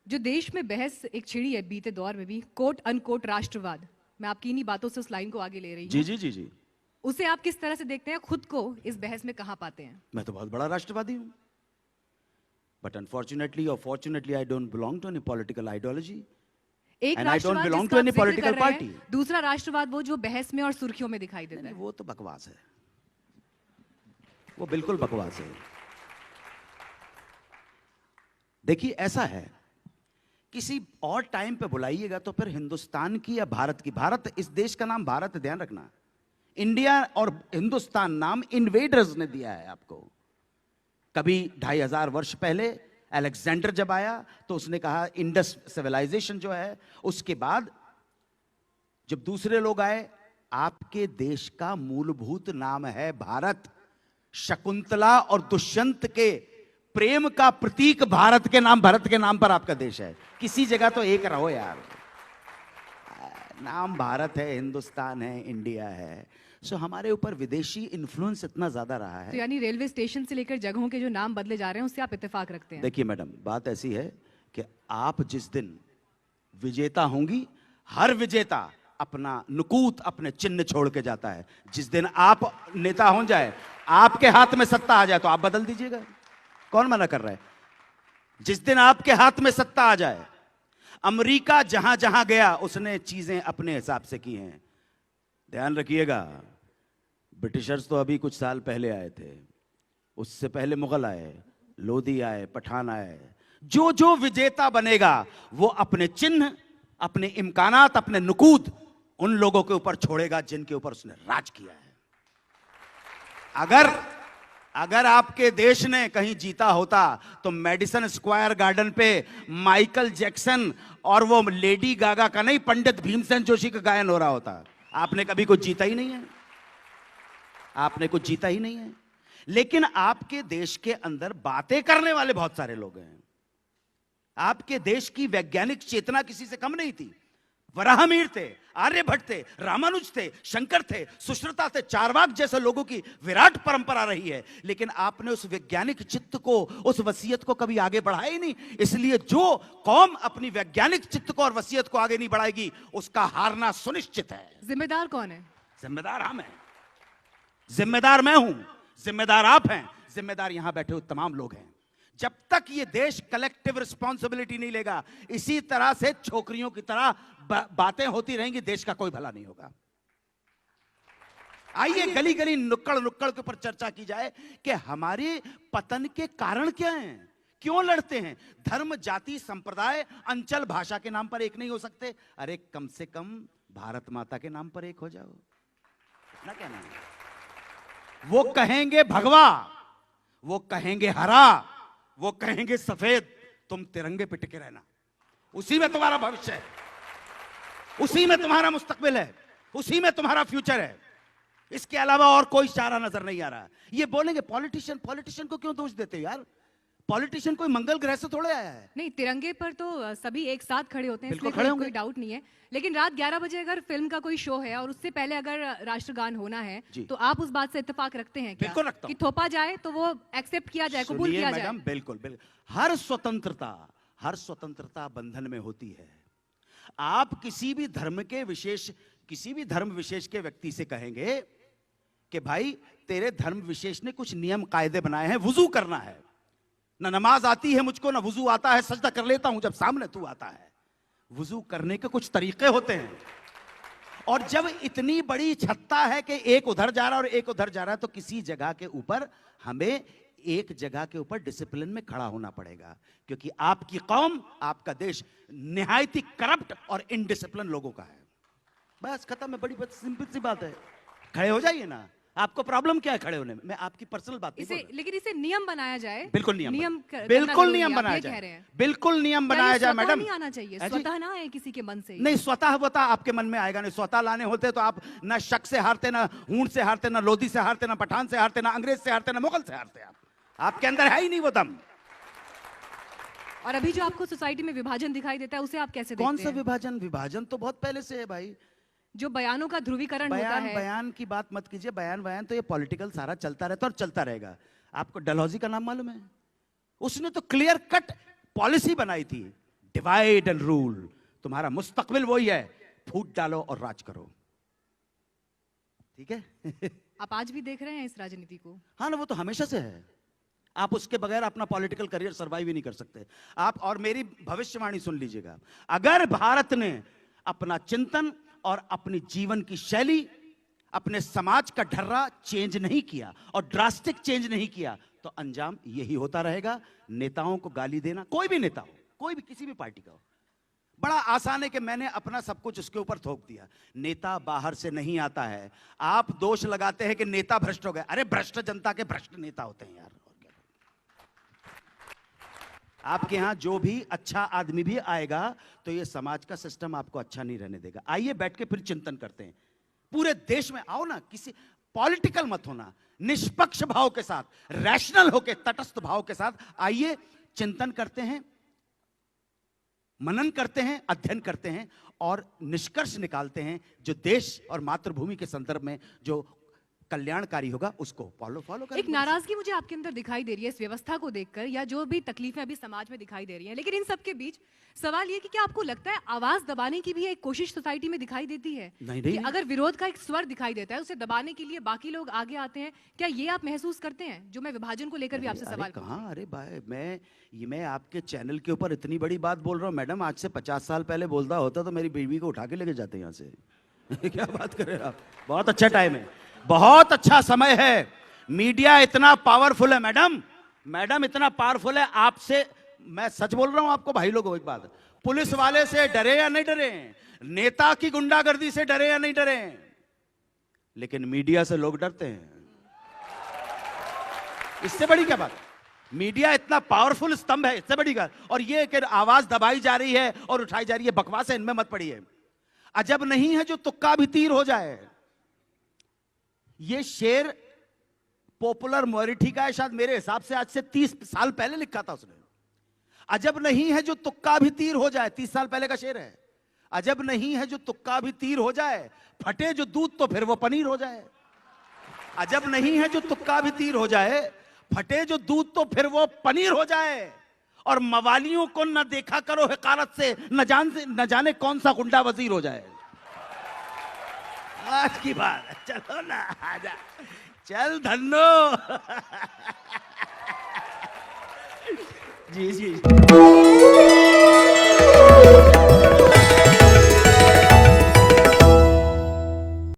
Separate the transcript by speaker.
Speaker 1: जो देश में बहस एक छिड़ी है बीते दौर में भी, कोट अनकोट राष्ट्रवाद, मैं आपकी इन्हीं बातों से उस लाइन को आगे ले रही हूँ।
Speaker 2: जी जी जी जी।
Speaker 1: उसे आप किस तरह से देखते हैं, खुद को इस बहस में कहाँ पाते हैं?
Speaker 2: मैं तो बहुत बड़ा राष्ट्रवादी हूं, बट अनफॉर्चुनेटली और fortunately I don't belong to any political ideology
Speaker 1: एक
Speaker 2: एंड आई डोंट
Speaker 1: राष्ट्रवाद
Speaker 2: बिलोंग
Speaker 1: जिसका
Speaker 2: टू
Speaker 1: आप
Speaker 2: एनी
Speaker 1: जिक्र
Speaker 2: पॉलिटिकल
Speaker 1: कर रहे हैं,
Speaker 2: पार्टी।
Speaker 1: दूसरा राष्ट्रवाद वो जो बहस में और सुर्खियों में दिखाई देता है।
Speaker 2: वो तो बकवास है, वो बिल्कुल बकवास है। देखिए ऐसा है, किसी और टाइम पे बुलाइएगा तो फिर हिंदुस्तान की या भारत की, भारत इस देश का नाम भारत है, ध्यान रखना। इंडिया और हिंदुस्तान नाम इन्वेडर्स ने दिया है आपको। कभी 2500 वर्ष पहले अलेक्जेंडर जब आया तो उसने कहा इंडस सिविलाइजेशन जो है, उसके बाद जब दूसरे लोग आए, आपके देश का मूलभूत नाम है भारत। शकुंतला और दुष्यंत के प्रेम का प्रतीक भारत के नाम, भरत के नाम पर आपका देश है। किसी जगह तो एक रहो यार, नाम भारत है, हिंदुस्तान है, इंडिया है। सो हमारे ऊपर विदेशी इन्फ्लुएंस इतना ज्यादा रहा है।
Speaker 1: तो यानी रेलवे स्टेशन से लेकर जगहों के जो नाम बदले जा रहे हैं उससे आप इत्तेफाक रखते हैं?
Speaker 2: देखिए मैडम, बात ऐसी है कि आप जिस दिन विजेता होंगी, हर विजेता अपना नुकूत, अपने चिन्ह छोड़ के जाता है। जिस दिन आप नेता हो जाए, आपके हाथ में सत्ता आ जाए तो आप बदल दीजिएगा, कौन मना कर रहा है? जिस दिन आपके हाथ में सत्ता आ जाए, अमेरिका जहां जहां गया उसने चीजें अपने हिसाब से की हैं। ध्यान रखिएगा, ब्रिटिशर्स तो अभी कुछ साल पहले आए थे, उससे पहले मुगल आए, लोधी आए, पठान आए। जो जो विजेता बनेगा वो अपने चिन्ह, अपने इम्कानात, अपने नुकूद उन लोगों के ऊपर छोड़ेगा जिनके ऊपर उसने राज किया है। अगर आपके देश ने कहीं जीता होता तो मेडिसन स्क्वायर गार्डन पे माइकल जैक्सन और वो लेडी गागा का नहीं, पंडित भीमसेन जोशी का गायन हो रहा होता। आपने कभी कुछ जीता ही नहीं है, आपने कुछ जीता ही नहीं है। लेकिन आपके देश के अंदर बातें करने वाले बहुत सारे लोग हैं। आपके देश की वैज्ञानिक चेतना किसी से कम नहीं थी। वराहमिहिर थे, आर्यभट्ट थे, रामानुज थे, शंकर थे, सुश्रुता थे, चारवाक जैसे लोगों की विराट परंपरा रही है। लेकिन आपने उस वैज्ञानिक चित्त को, उस वसीयत को कभी आगे बढ़ाया ही नहीं। इसलिए जो कौम अपनी वैज्ञानिक चित्त को और वसीयत को आगे नहीं बढ़ाएगी, उसका हारना सुनिश्चित है।
Speaker 1: जिम्मेदार कौन है?
Speaker 2: जिम्मेदार हम हैं, जिम्मेदार मैं हूं, जिम्मेदार आप हैं, जिम्मेदार यहां बैठे हुए तमाम लोग हैं। जब तक ये देश कलेक्टिव रिस्पॉन्सिबिलिटी नहीं लेगा, इसी तरह से छोकरियों की तरह बातें होती रहेंगी, देश का कोई भला नहीं होगा। आइए गली गली नुक्कड़ नुक्कड़ के ऊपर चर्चा की जाए कि हमारे पतन के कारण क्या हैं, क्यों लड़ते हैं। धर्म, जाति, संप्रदाय, अंचल, भाषा के नाम पर एक नहीं हो सकते। अरे कम से कम भारत माता के नाम पर एक हो जाओ, इतना क्या नाम है? वो कहेंगे भगवा, वो कहेंगे हरा, वो कहेंगे सफेद, तुम तिरंगे पे टिके रहना। उसी में तुम्हारा भविष्य है, उसी में तुम्हारा मुस्तकबिल है, उसी में तुम्हारा फ्यूचर है। इसके अलावा और कोई चारा नजर नहीं आ रहा। ये बोलेंगे पॉलिटिशियन को क्यों दोष देते यार? पॉलिटिशियन कोई मंगल ग्रह से थोड़े आया है।
Speaker 1: नहीं, तिरंगे पर तो सभी एक साथ खड़े होते हैं,
Speaker 2: बिल्कुल
Speaker 1: इसमें
Speaker 2: खड़े होंगे,
Speaker 1: कोई डाउट नहीं है। लेकिन रात 11 बजे अगर फिल्म का कोई शो है और उससे पहले अगर राष्ट्रगान होना है, तो आप उस बात से इत्तेफाक रखते हैं क्या?
Speaker 2: बिल्कुल रखता हूं।
Speaker 1: कि थोपा जाए तो वो एक्सेप्ट किया जाए, कबूल किया जाए?
Speaker 2: मैडम, बिल्कुल बिल्कुल। हर स्वतंत्रता बंधन में होती है। आप किसी भी धर्म विशेष के व्यक्ति से कहेंगे कि भाई तेरे धर्म विशेष ने कुछ नियम कायदे बनाए हैं, वुजू करना है, ना नमाज आती है मुझको, ना वुजू आता है, सजदा कर लेता हूं जब सामने तू आता है। वुजू करने के कुछ तरीके होते हैं। और जब इतनी बड़ी छत्ता है कि एक उधर जा रहा है और एक उधर जा रहा है, तो किसी जगह के ऊपर हमें एक जगह के ऊपर डिसिप्लिन में खड़ा होना पड़ेगा, क्योंकि आपकी कौम, आपका देश निहायत ही करप्ट और इनडिसिप्लिन लोगों का है। बस खत्म है, बड़ी सिंपल सी बात है। खड़े हो जाइए ना, आपको प्रॉब्लम क्या है खड़े होने में? मैं आपकी पर्सनल बात नहीं बोल रहा।
Speaker 1: लेकिन इसे नियम बनाया जाए।
Speaker 2: बिल्कुल नियम
Speaker 1: बिल्कुल
Speaker 2: नियम बनाया जाए, बिल्कुल नियम बनाया जाए मैडम।
Speaker 1: नहीं आना चाहिए, स्वतः ना आए किसी के मन से।
Speaker 2: नहीं, स्वतः आपके मन में आएगा नहीं। स्वतः लाने होते तो आप ना शक से हारते, ना हूण से हारते, ना लोधी से हारते, ना पठान से हारते, ना अंग्रेज से हारते, ना मुगल से हारते। आपके अंदर है ही नहीं वो दम।
Speaker 1: और अभी जो आपको सोसाइटी में विभाजन दिखाई देता है, उसे आप कैसे देखते हैं?
Speaker 2: कौन सा विभाजन? विभाजन तो बहुत पहले से है भाई।
Speaker 1: जो बयानों का ध्रुवीकरण होता है।
Speaker 2: बयान की बात मत कीजिए। बयान तो ये पॉलिटिकल सारा चलता रहता और चलता रहेगा। आपको डलहौजी का नाम मालूम है? उसने तो क्लियर कट पॉलिसी बनाई थी, डिवाइड एंड रूल। तुम्हारा मुस्तकबिल वही है, फूट डालो और राज करो। ठीक है।
Speaker 1: आप आज भी देख रहे हैं इस राजनीति को?
Speaker 2: हाँ ना, वो तो हमेशा से है। आप उसके बगैर अपना पॉलिटिकल करियर सर्वाइव ही नहीं कर सकते आप। और मेरी भविष्यवाणी सुन लीजिएगा, अगर भारत ने अपना चिंतन और अपनी जीवन की शैली, अपने समाज का ढर्रा चेंज नहीं किया और ड्रास्टिक चेंज नहीं किया, तो अंजाम यही होता रहेगा। नेताओं को गाली देना, कोई भी नेता हो, कोई भी किसी भी पार्टी का हो, बड़ा आसान है कि मैंने अपना सब कुछ उसके ऊपर थोप दिया। नेता बाहर से नहीं आता है। आप दोष लगाते हैं कि नेता भ्रष्ट हो गए। अरे भ्रष्ट जनता के भ्रष्ट नेता होते हैं यार। आपके यहां जो भी अच्छा आदमी भी आएगा तो ये समाज का सिस्टम आपको अच्छा नहीं रहने देगा। आइए बैठ के फिर चिंतन करते हैं। पूरे देश में आओ ना, किसी पॉलिटिकल मत होना, निष्पक्ष भाव के साथ, रैशनल होके, तटस्थ भाव के साथ आइए चिंतन करते हैं, मनन करते हैं, अध्ययन करते हैं और निष्कर्ष निकालते हैं जो देश और मातृभूमि के संदर्भ में जो कल्याणकारी होगा उसको फॉलो करें।
Speaker 1: एक नाराजगी मुझे आपके अंदर दिखाई दे रही है इस व्यवस्था को देखकर, या जो भी तकलीफें अभी समाज में दिखाई दे रही हैं। लेकिन इन सब के बीच सवाल ये कि क्या आपको लगता है आवाज दबाने की भी एक कोशिश सोसाइटी में दिखाई देती है?
Speaker 2: नहीं,
Speaker 1: कि अगर विरोध का एक स्वर दिखाई देता है, उसे दबाने के लिए बाकी लोग आगे आते हैं, क्या ये आप महसूस करते हैं? जो मैं विभाजन को लेकर भी आपसे सवाल
Speaker 2: कहाँ, अरे भाई मैं आपके चैनल के ऊपर इतनी बड़ी बात बोल रहा हूँ मैडम, आज से 50 साल पहले बोलता होता तो मेरी बीवी को उठा के लेके जाते यहाँ से। क्या बात कर रहे हैं आप? बहुत अच्छा टाइम है, बहुत अच्छा समय है। मीडिया इतना पावरफुल है मैडम इतना पावरफुल है। आपसे मैं सच बोल रहा हूं आपको भाई लोगों, एक बात, पुलिस वाले से डरे या नहीं डरे, नेता की गुंडागर्दी से डरे या नहीं डरे, लेकिन मीडिया से लोग डरते हैं। इससे बड़ी क्या बात? मीडिया इतना पावरफुल स्तंभ है, इससे बड़ी बात। और ये कि आवाज दबाई जा रही है और उठाई जा रही है, बकवास है, इनमें मत पड़िए। अजब नहीं है जो तुक्का भी तीर हो जाए। ये शेर पॉपुलर मोरिटी का है, शायद मेरे हिसाब से आज से 30 साल पहले लिखा था उसने। अजब नहीं है जो तुक्का भी तीर हो जाए, 30 साल पहले का शेर है। अजब नहीं है जो तुक्का भी तीर हो जाए, फटे जो दूध तो फिर वो पनीर हो जाए। अजब नहीं है जो तुक्का भी तीर हो जाए, फटे जो दूध तो फिर वो पनीर हो जाए। और मवालियों को न देखा करो हिकारत से, न जाने कौन सा गुंडा वजीर हो जाए। आज की बात, चलो ना, आजा, चल धन्नो। जी जी।